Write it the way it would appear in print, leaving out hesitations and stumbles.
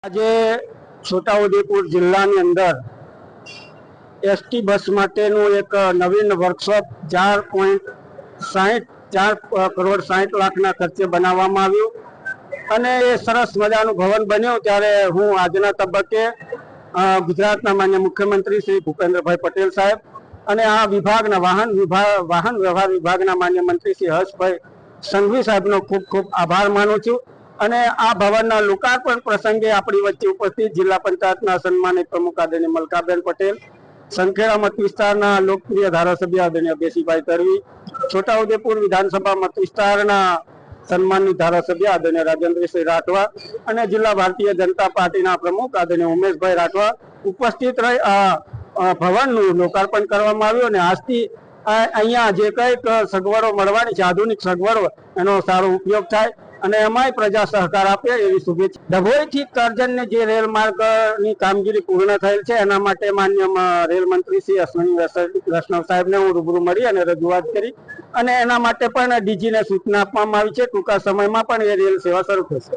આજે છોટાઉદેપુર જિલ્લાની અંદર એસટી બસ માટેનું એક નવીન વર્કશોપ 4,60,60,60,60,00,000ના ખર્ચે બનાવવામાં આવ્યું અને એ સરસ મજાનું ભવન બન્યું। ત્યારે હું આજના તબક્કે ગુજરાતના માન્ય મુખ્યમંત્રી શ્રી ભૂપેન્દ્રભાઈ પટેલ સાહેબ અને આ વિભાગના વાહન વ્યવહાર વિભાગના માન્ય મંત્રી શ્રી હર્ષભાઈ સંઘવી સાહેબનો ખૂબ ખૂબ આભાર માનું છું। અને આ ભવનના લોકાર્પણ પ્રસંગે આપણી વચ્ચે ઉપસ્થિત જિલ્લા પંચાયતના સન્માનિત પ્રમુખ આદરણીય મલકાબેન પટેલ, સંખેડા મત વિસ્તારના લોકપ્રિય ધારાસભ્ય આદરણીય બેસીભાઈ તરવી, છોટાઉદેપુર વિધાનસભા મત વિસ્તારના સન્માનિત ધારાસભ્ય આદરણીય રાજેન્દ્રસિંહ રાઠવા અને જિલ્લા ભારતીય જનતા પાર્ટીના પ્રમુખ આદરણીય ઉમેશભાઈ રાઠવા ઉપસ્થિત રહી ભવનનું લોકાર્પણ કરવામાં આવ્યું અને આજથી અહીંયા જે કંઈક સગવડો મળવાની છે, આધુનિક સગવડો, એનો સારો ઉપયોગ થાય અને એમાંય પ્રજા સહકાર આપે એવી શુભેચ્છા। ડભોઈથી કરજણને જે રેલ માર્ગની કામગીરી પૂર્ણ થયેલ છે એના માટે માન્ય રેલ મંત્રી શ્રી અશ્વિની વૈષ્ણવ સાહેબને હું રૂબરૂ મળી અને રજૂઆત કરી અને એના માટે પણ ડીજીને સૂચના આપવામાં આવી છે। ટૂંકા સમયમાં પણ એ રેલ સેવા શરૂ થશે।